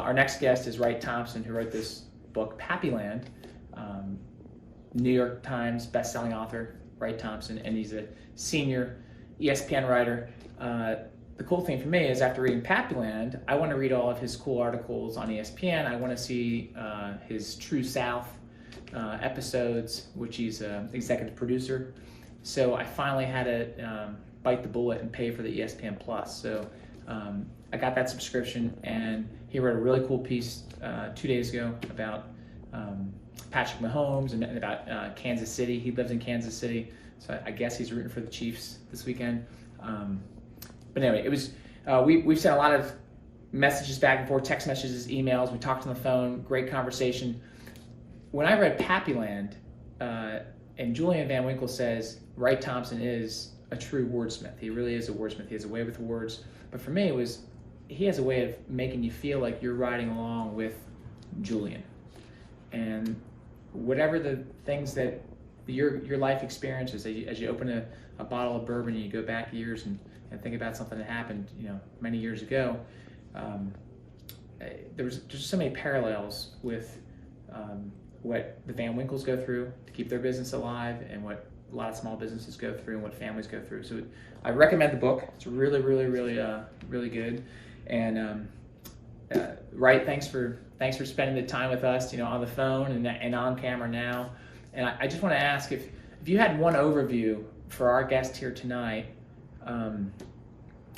Our next guest is Wright Thompson, who wrote this book, Pappyland. New York Times best-selling author, Wright Thompson, and he's a senior ESPN writer. The cool thing for me is after reading Pappyland, I want to read all of his cool articles on ESPN. I want to see his True South episodes, which he's an executive producer. So I finally had to bite the bullet and pay for the ESPN Plus. So I got that subscription, and he wrote a really cool piece 2 days ago about Patrick Mahomes and about Kansas City. He lives in Kansas City, so I guess he's rooting for the Chiefs this weekend. But anyway, it was we've sent a lot of messages back and forth, text messages, emails. We talked on the phone, great conversation. When I read Pappyland, and Julian Van Winkle says Wright Thompson is a true wordsmith. He really is a wordsmith. He has a way with words. But for me, he has a way of making you feel like you're riding along with Julian. And whatever the things that your life experiences, as you open a bottle of bourbon and you go back years and think about something that happened, many years ago, there's just so many parallels with what the Van Winkles go through to keep their business alive, and what a lot of small businesses go through, and what families go through. So I recommend the book. It's really, really, really, really good. And Wright, thanks for spending the time with us, on the phone and on camera now. And I just want to ask if you had one overview for our guest here tonight,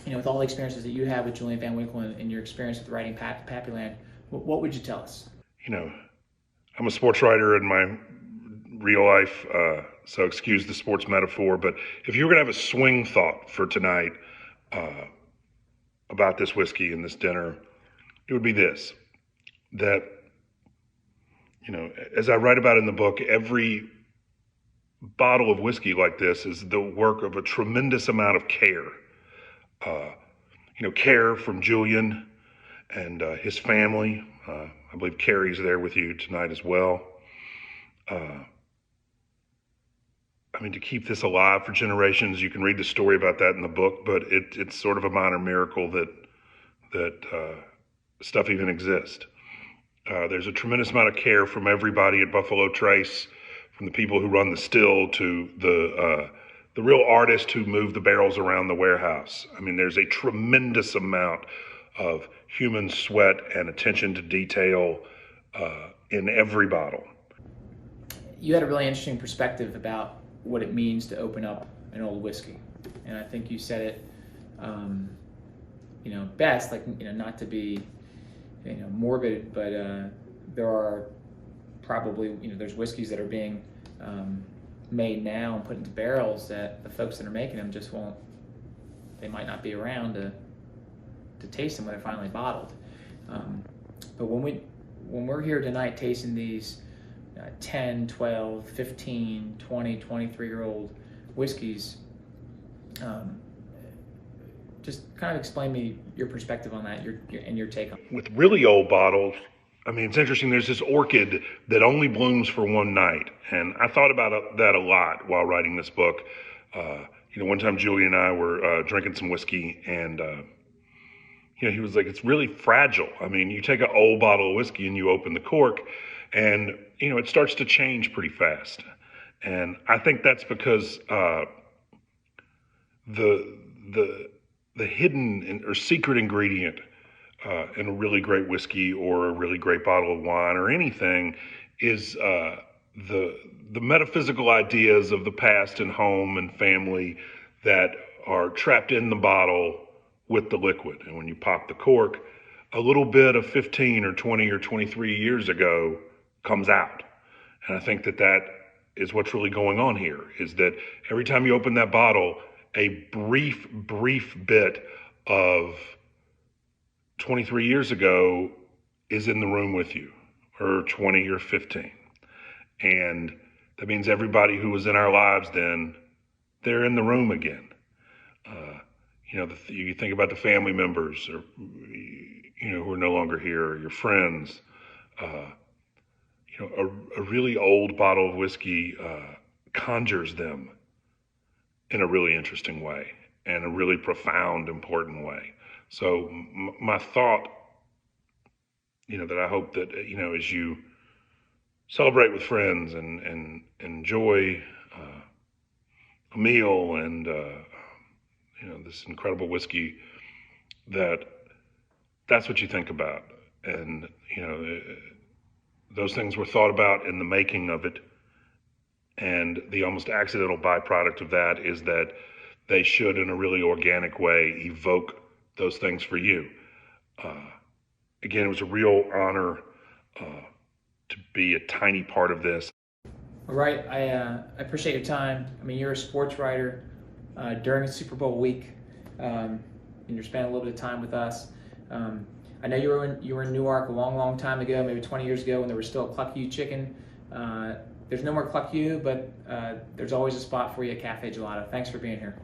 with all the experiences that you have with Julian Van Winkle and your experience with writing Pappyland, what would you tell us? I'm a sports writer in my real life, so excuse the sports metaphor, but if you were going to have a swing thought for tonight about this whiskey and this dinner, it would be this, that, as I write about in the book, every bottle of whiskey like this is the work of a tremendous amount of care. Care from Julian and his family. I believe Carrie's there with you tonight as well. To keep this alive for generations, you can read the story about that in the book, but it's sort of a minor miracle that stuff even exists. There's a tremendous amount of care from everybody at Buffalo Trace, from the people who run the still to the real artist who moved the barrels around the warehouse. There's a tremendous amount of human sweat and attention to detail in every bottle. You had a really interesting perspective about what it means to open up an old whiskey, and I think you said it, best. Not to be, morbid, but there are probably, there's whiskeys that are being made now and put into barrels that the folks that are making them just won't. They might not be around to taste them when they're finally bottled. But when we're here tonight tasting these 10, 12, 15, 20, 23-year-old whiskeys, just kind of explain me your perspective on that, your take on it. With really old bottles, it's interesting. There's this orchid that only blooms for one night. And I thought about that a lot while writing this book. One time Julie and I were drinking some whiskey, and he was like, it's really fragile. You take an old bottle of whiskey and you open the cork, and, it starts to change pretty fast. And I think that's because the hidden or secret ingredient in a really great whiskey or a really great bottle of wine or anything is the metaphysical ideas of the past and home and family that are trapped in the bottle with the liquid. And when you pop the cork, a little bit of 15 or 20 or 23 years ago comes out. And I think that is what's really going on here, is that every time you open that bottle, a brief bit of 23 years ago is in the room with you, or 20 or 15. And that means everybody who was in our lives then, they're in the room again. You think about the family members or, who are no longer here, or your friends. A really old bottle of whiskey conjures them in a really interesting way and a really profound, important way. So my thought, that I hope that, as you celebrate with friends and enjoy a meal and, this incredible whiskey, that's what you think about. And, those things were thought about in the making of it. And the almost accidental byproduct of that is that they should, in a really organic way, evoke those things for you. Again, it was a real honor to be a tiny part of this. All right, I appreciate your time. I mean, you're a sports writer during the Super Bowl week, and you're spending a little bit of time with us. I know you were in Newark a long time ago, maybe 20 years ago, when there was still a Cluck U chicken. There's no more Cluck U, but there's always a spot for you at Caffe Gelato. Thanks for being here.